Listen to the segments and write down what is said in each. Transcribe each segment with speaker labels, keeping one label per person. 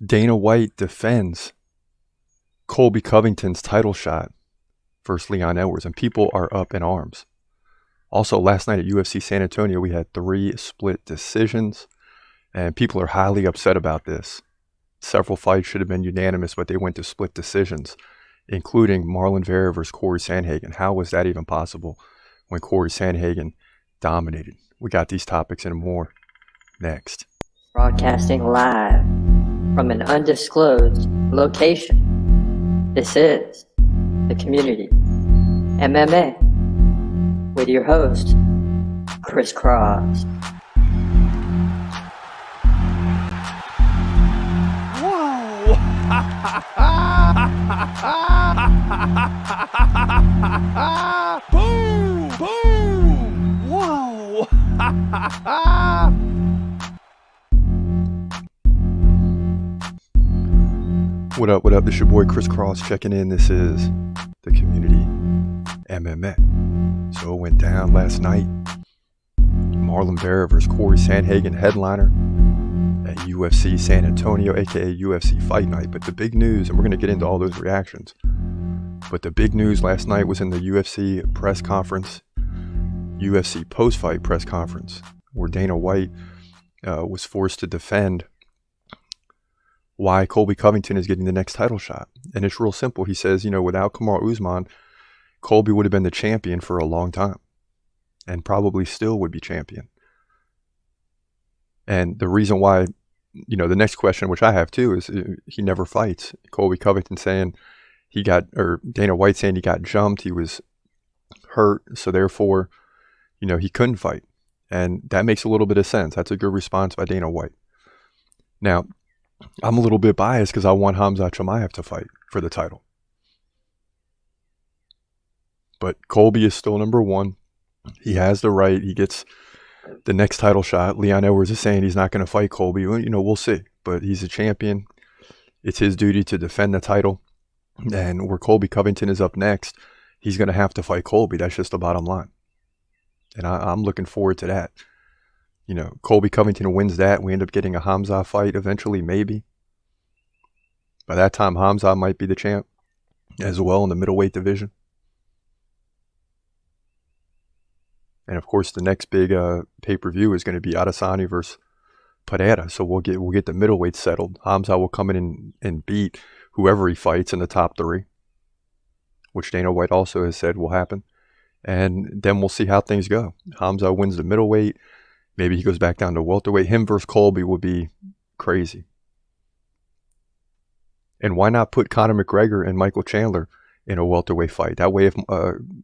Speaker 1: Dana White defends Colby Covington's title shot versus Leon Edwards, and people are up in arms. Also, last night at UFC San Antonio, we had 3 split decisions, and people are highly upset about this. Several fights should have been unanimous, but they went to split decisions, including Marlon Vera versus Corey Sandhagen. How was that even possible when Corey Sandhagen dominated? We got these topics and more next.
Speaker 2: Broadcasting live from an undisclosed location. This is The Community MMA with your host, Chris Cross.
Speaker 3: Whoa! Boom! Boom! Whoa!
Speaker 1: What up, what up? This your boy Chris Cross checking in. This is The Community MMA. So it went down last night. Marlon Vera versus Corey Sandhagen, headliner at UFC San Antonio, aka UFC Fight Night. But the big news, and we're going to get into all those reactions, but the big news last night was in the UFC press conference, UFC post-fight press conference, where Dana White was forced to defend why Colby Covington is getting the next title shot. And it's real simple. He says, without Kamaru Usman, Colby would have been the champion for a long time and probably still would be champion. And the reason why, the next question, which I have too, is he never fights. Colby Covington saying Dana White saying he got jumped, he was hurt, so therefore, he couldn't fight. And that makes a little bit of sense. That's a good response by Dana White. Now, I'm a little bit biased because I want Khamzat Chimaev to fight for the title. But Colby is still number one. He has the right. He gets the next title shot. Leon Edwards is saying he's not going to fight Colby. We'll see. But he's a champion. It's his duty to defend the title. And where Colby Covington is up next, he's going to have to fight Colby. That's just the bottom line. And I'm looking forward to that. Colby Covington wins that. We end up getting a Khamzat fight eventually, maybe. By that time, Khamzat might be the champ as well in the middleweight division. And of course, the next big pay-per-view is going to be Adesanya versus Pereira. So we'll get the middleweight settled. Khamzat will come in and beat whoever he fights in the top 3, which Dana White also has said will happen. And then we'll see how things go. Khamzat wins the middleweight. Maybe he goes back down to welterweight. Him versus Colby would be crazy. And why not put Conor McGregor and Michael Chandler in a welterweight fight? That way, if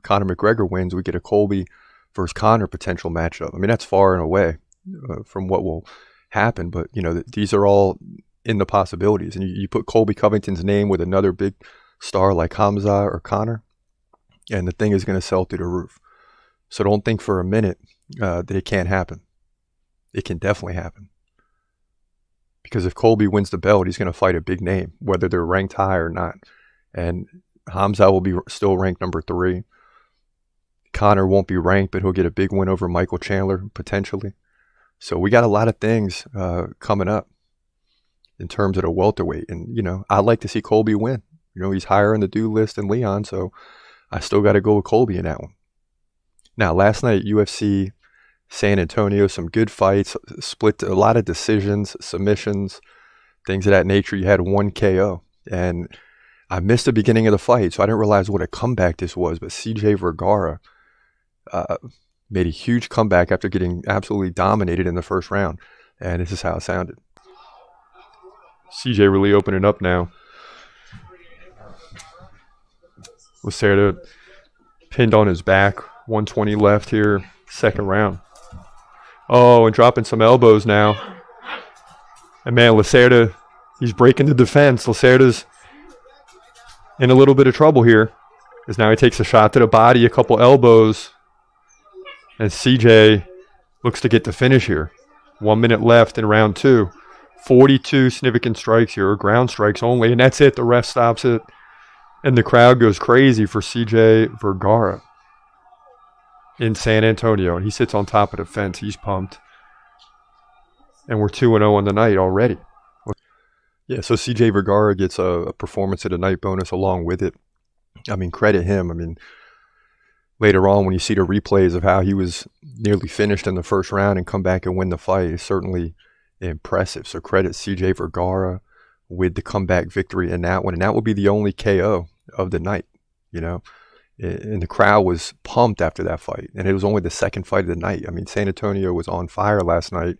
Speaker 1: Conor McGregor wins, we get a Colby versus Conor potential matchup. I mean, that's far and away from what will happen. But, these are all in the possibilities. And you put Colby Covington's name with another big star like Khamzat or Conor, and the thing is going to sell through the roof. So don't think for a minute that it can't happen. It can definitely happen. Because if Colby wins the belt, he's going to fight a big name, whether they're ranked high or not. And Khamzat will be still ranked number 3. Conor won't be ranked, but he'll get a big win over Michael Chandler, potentially. So we got a lot of things coming up in terms of the welterweight. And, I'd like to see Colby win. He's higher on the due list than Leon, so I still got to go with Colby in that one. Now, last night at UFC San Antonio, some good fights, split a lot of decisions, submissions, things of that nature. You had 1 KO, and I missed the beginning of the fight, so I didn't realize what a comeback this was. But CJ Vergara made a huge comeback after getting absolutely dominated in the first round, and this is how it sounded. CJ really opening up now. Lacerda pinned on his back, 120 left here, second round. Oh, and dropping some elbows now. And man, Lacerda, he's breaking the defense. Lacerda's in a little bit of trouble here, as now he takes a shot to the body, a couple elbows. And CJ looks to get the finish here. 1 minute left in round 2. 42 significant strikes here, or ground strikes only, and that's it. The ref stops it, and the crowd goes crazy for CJ Vergara in San Antonio, and he sits on top of the fence. He's pumped. And we're 2-0 on the night already. Yeah, so CJ Vergara gets a performance of the night bonus along with it. I mean, credit him. I mean, later on when you see the replays of how he was nearly finished in the first round and come back and win the fight, is certainly impressive. So credit CJ Vergara with the comeback victory in that one. And that would be the only KO of the night, you know. And the crowd was pumped after that fight. And it was only the second fight of the night. I mean, San Antonio was on fire last night.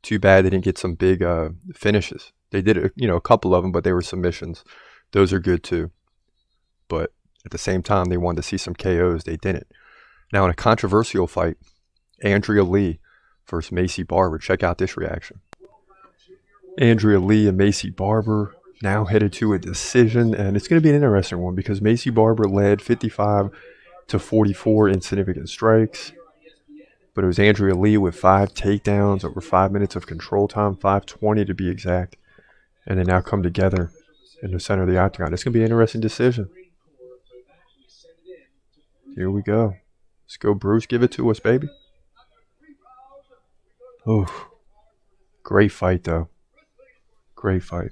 Speaker 1: Too bad they didn't get some big finishes. They did, a couple of them, but they were submissions. Those are good too. But at the same time, they wanted to see some KOs. They didn't. Now, in a controversial fight, Andrea Lee versus Macy Barber. Check out this reaction. Andrea Lee and Macy Barber now headed to a decision, and it's going to be an interesting one because Macy Barber led 55-44 in significant strikes, but it was Andrea Lee with 5 takedowns, over 5 minutes of control time, 5:20 to be exact, and they now come together in the center of the octagon. It's going to be an interesting decision. Here we go. Let's go, Bruce. Give it to us, baby. Oh, great fight, though. Great fight.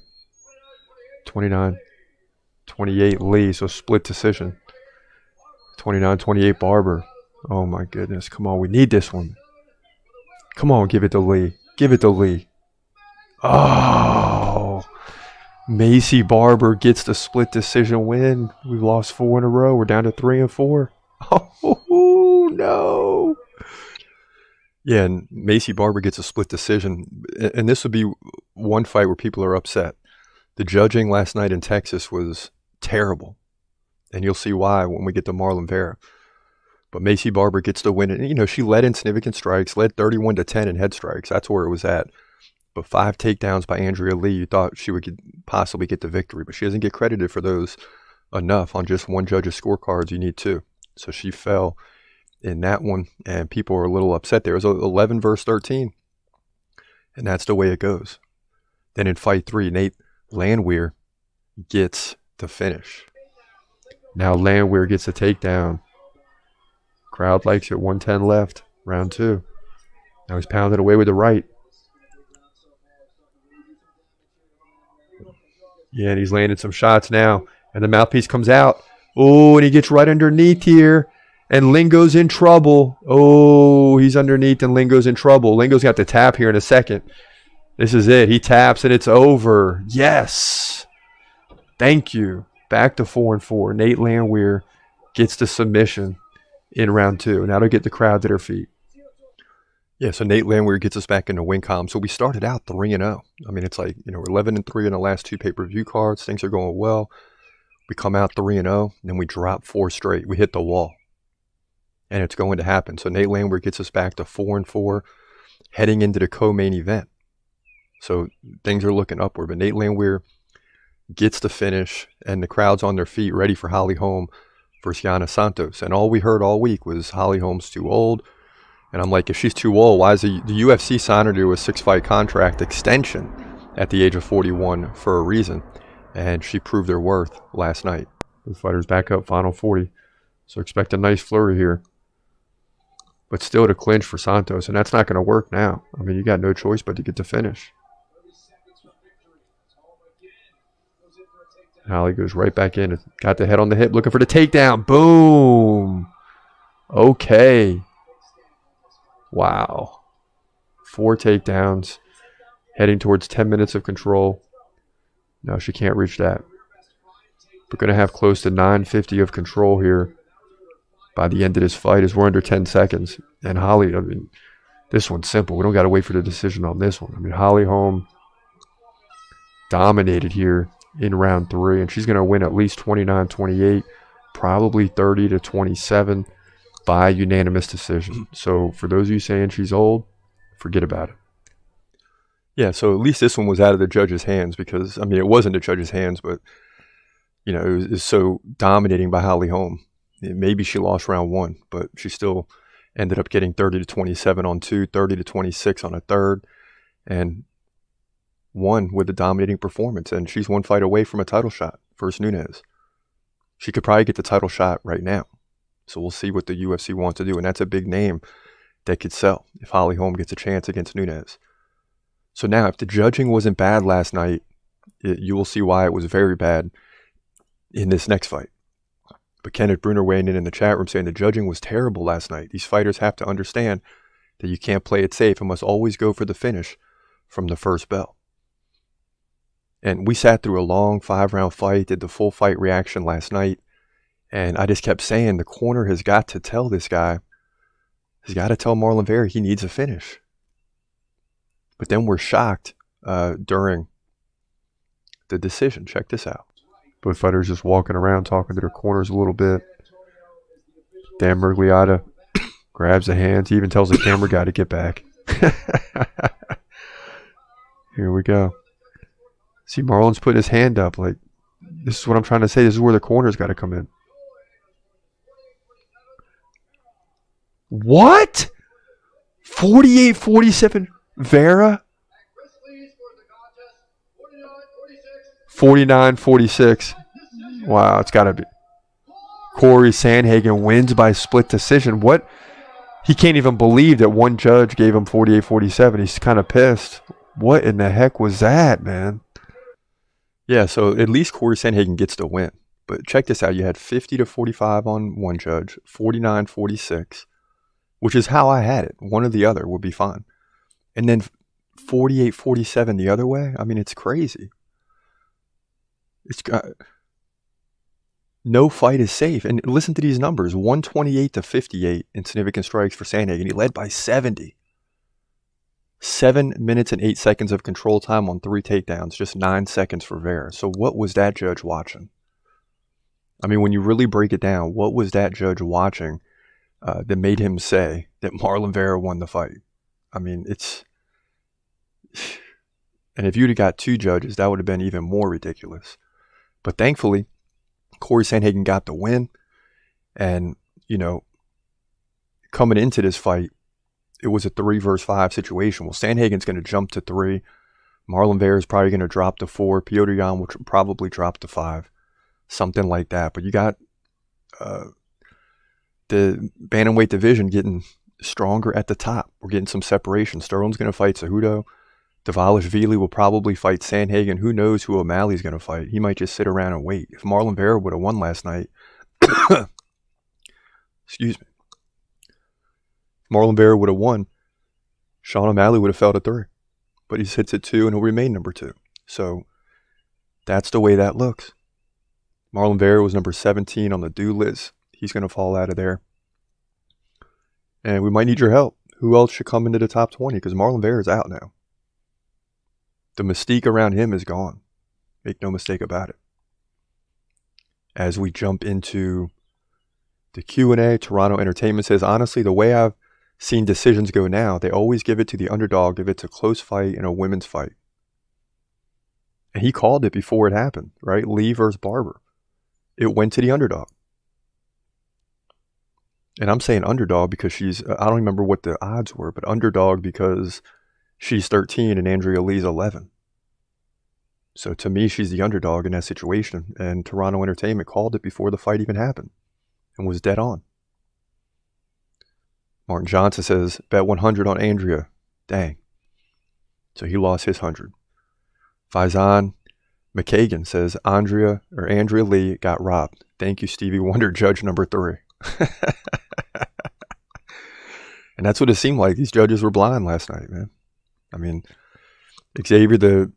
Speaker 1: 29-28 Lee, so split decision. 29-28 Barber. Oh, my goodness. Come on, we need this one. Come on, give it to Lee. Give it to Lee. Oh, Macy Barber gets the split decision win. We've lost 4 in a row. We're down to 3 and 4. Oh, no. Yeah, and Macy Barber gets a split decision. And this would be one fight where people are upset. The judging last night in Texas was terrible. And you'll see why when we get to Marlon Vera. But Macy Barber gets the win. And, she led in significant strikes, led 31-10 in head strikes. That's where it was at. But 5 takedowns by Andrea Lee, you thought she would possibly get the victory. But she doesn't get credited for those enough. On just one judge's scorecards, you need 2. So she fell in that one, and people were a little upset there. It was 11 versus 13. And that's the way it goes. Then in fight 3, Nate Landwehr gets the finish. Now Landwehr gets a takedown. Crowd likes it. 110 left. Round 2. Now he's pounded away with the right. Yeah, and he's landing some shots now. And the mouthpiece comes out. Oh, and he gets right underneath here. And Lingo's in trouble. Oh, he's underneath and Lingo's in trouble. Lingo's got to tap here in a second. This is it. He taps and it's over. Yes. Thank you. Back to 4 and 4. Nate Landwehr gets the submission in round 2. Now to get the crowd to their feet. Yeah, so Nate Landwehr gets us back in the win column. So we started out 3-0. I mean, it's like, we're 11-3 in the last 2 pay-per-view cards. Things are going well. We come out 3-0, and then we drop 4 straight. We hit the wall. And it's going to happen. So Nate Landwehr gets us back to 4 and 4, heading into the co-main event. So things are looking upward. But Nate Landwehr gets the finish, and the crowd's on their feet, ready for Holly Holm versus Yana Santos. And all we heard all week was Holly Holm's too old. And I'm like, if she's too old, why is the UFC sign her to a 6-fight contract extension at the age of 41 for a reason? And she proved her worth last night. The fighter's back up, final 40. So expect a nice flurry here. But still to clinch for Santos. And that's not going to work now. I mean, you got no choice but to get the finish. Holly goes right back in. Got the head on the hip, looking for the takedown. Boom. Okay. Wow. 4 takedowns. Heading towards 10 minutes of control. No, she can't reach that. We're going to have close to 950 of control here by the end of this fight as we're under 10 seconds. And Holly, I mean, this one's simple. We don't got to wait for the decision on this one. I mean, Holly Holm dominated here in round 3, and she's going to win at least 29-28, probably 30-27 by unanimous decision. So for those of you saying she's old, forget about it. Yeah, so at least this one was out of the judge's hands because, I mean, it wasn't the judge's hands, but, it was so dominating by Holly Holm. Maybe she lost round 1, but she still ended up getting 30-27 on 2, 30-26 on a 3rd, and won with a dominating performance. And she's 1 fight away from a title shot versus Nunes. She could probably get the title shot right now. So we'll see what the UFC wants to do. And that's a big name that could sell if Holly Holm gets a chance against Nunes. So now, if the judging wasn't bad last night You will see why it was very bad in this next fight. But Kenneth Bruner weighing in the chat room saying the judging was terrible last night. These fighters have to understand that you can't play it safe and must always go for the finish from the first bell. And we sat through a long 5-round fight, did the full fight reaction last night, and I just kept saying the corner has got to tell this guy, he's got to tell Marlon Vera he needs a finish. But then we're shocked during the decision. Check this out. Both fighters just walking around talking to their corners a little bit. Dan Miragliotta grabs the hands. He even tells the camera guy to get back. Here we go. See, Marlon's putting his hand up like, this is what I'm trying to say. This is where the corner's got to come in. What? 48-47 Vera? 49-46. Wow, it's got to be. Corey Sandhagen wins by split decision. What? He can't even believe that one judge gave him 48-47. He's kind of pissed. What in the heck was that, man? Yeah, so at least Corey Sandhagen gets the win. But check this out. You had 50-45 on one judge, 49-46, which is how I had it. One or the other would be fine. And then 48-47 the other way? I mean, it's crazy. It's got... No fight is safe. And listen to these numbers. 128-58 in significant strikes for Sandhagen. He led by 70. 7 minutes and 8 seconds of control time on 3 takedowns. Just 9 seconds for Vera. So what was that judge watching? I mean, when you really break it down, what was that judge watching that made him say that Marlon Vera won the fight? I mean, it's... And if you'd have got 2 judges, that would have been even more ridiculous. But thankfully, Corey Sandhagen got the win. And, you know, coming into this fight, it was a 3 versus 5 situation. Well, Sandhagen's going to jump to 3. Marlon Vera is probably going to drop to 4. Piotr Jan will probably drop to 5. Something like that. But you got the bantamweight division getting stronger at the top. We're getting some separation. Sterling's going to fight Cejudo. Davaliashvili will probably fight Sandhagen. Who knows who O'Malley's going to fight? He might just sit around and wait. If Marlon Vera would have won last night, excuse me. If Marlon Vera would have won, Sean O'Malley would have fell to 3. But he sits at 2 and he'll remain number 2. So that's the way that looks. Marlon Vera was number 17 on the due list. He's going to fall out of there. And we might need your help. Who else should come into the top 20? Because Marlon Vera is out now. The mystique around him is gone. Make no mistake about it. As we jump into the Q&A, Toronto Entertainment says, honestly, the way I've seen decisions go now, they always give it to the underdog if it's a close fight and a women's fight. And he called it before it happened, right? Lee versus Barber. It went to the underdog. And I'm saying underdog because she's, I don't remember what the odds were, but underdog because she's 13 and Andrea Lee's 11. So to me, she's the underdog in that situation. And Toronto Entertainment called it before the fight even happened and was dead on. Martin Johnson says, bet 100 on Andrea. Dang. So he lost his 100. Faizan McKagan says, Andrea Lee got robbed. Thank you, Stevie Wonder, judge number 3. And that's what it seemed like. These judges were blind last night, man. I mean, Xavier the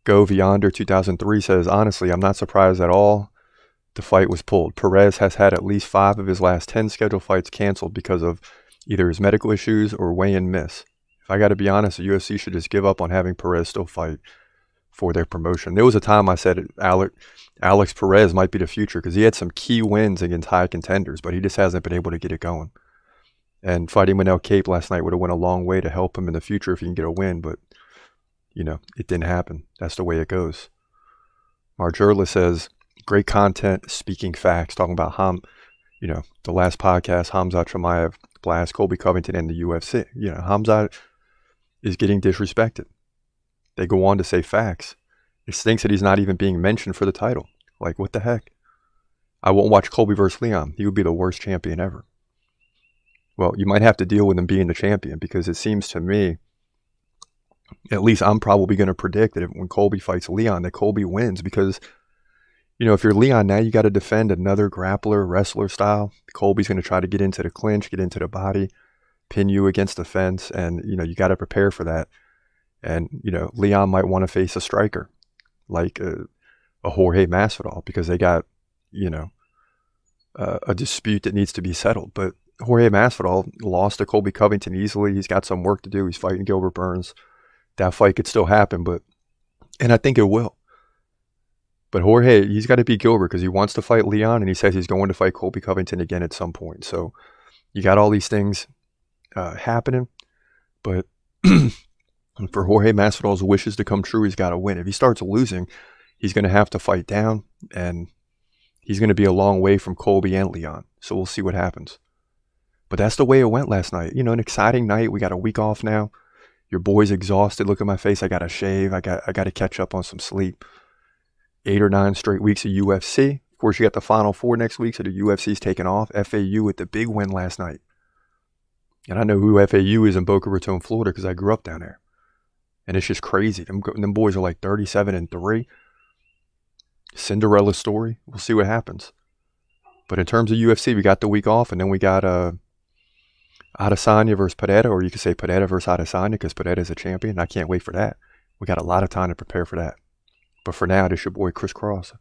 Speaker 1: Go Beyonder 2003 says, honestly, I'm not surprised at all the fight was pulled. Perez has had at least 5 of his last 10 scheduled fights canceled because of either his medical issues or weigh-in miss. If I got to be honest, the UFC should just give up on having Perez still fight for their promotion. There was a time I said Alex Perez might be the future because he had some key wins against high contenders, but he just hasn't been able to get it going. And fighting Manel Cape last night would have went a long way to help him in the future if he can get a win, but, you know, it didn't happen. That's the way it goes. Marjurla says, great content, speaking facts, talking about the last podcast, Hamzat Chimaev, Blast, Colby Covington, and the UFC. You know, Hamzat is getting disrespected. They go on to say facts. It stinks that he's not even being mentioned for the title. Like, what the heck? I won't watch Colby versus Leon. He would be the worst champion ever. Well, you might have to deal with him being the champion because it seems to me At least I'm probably going to predict that when Colby fights Leon, that Colby wins because, if you're Leon now, you got to defend another grappler, wrestler style. Colby's going to try to get into the clinch, get into the body, pin you against the fence, and, you got to prepare for that. And, Leon might want to face a striker like a Jorge Masvidal because they got, a dispute that needs to be settled. But Jorge Masvidal lost to Colby Covington easily. He's got some work to do. He's fighting Gilbert Burns. That fight could still happen, and I think it will. But Jorge, he's got to beat Gilbert because he wants to fight Leon, and he says he's going to fight Colby Covington again at some point. So you got all these things happening, but for Jorge Masvidal's wishes to come true, he's got to win. If he starts losing, he's going to have to fight down, and he's going to be a long way from Colby and Leon. So we'll see what happens. But that's the way it went last night. An exciting night. We got a week off now. Your boy's exhausted. Look at my face. I got to shave. I got to catch up on some sleep. 8 or 9 straight weeks of UFC. Of course, you got the Final Four next week, so the UFC's taking off. FAU with the big win last night. And I know who FAU is in Boca Raton, Florida, because I grew up down there. And it's just crazy. Them boys are like 37-3. Cinderella story. We'll see what happens. But in terms of UFC, we got the week off, and then we got Adesanya versus Pereira, or you could say Pereira versus Adesanya because Pereira is a champion. I can't wait for that. We got a lot of time to prepare for that. But for now, this is your boy Chris Cross.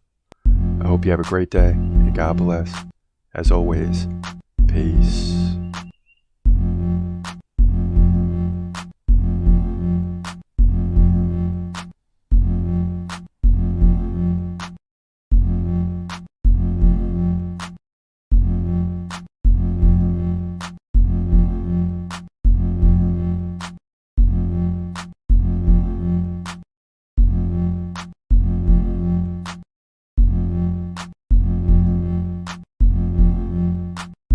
Speaker 1: I hope you have a great day, and God bless. As always, peace.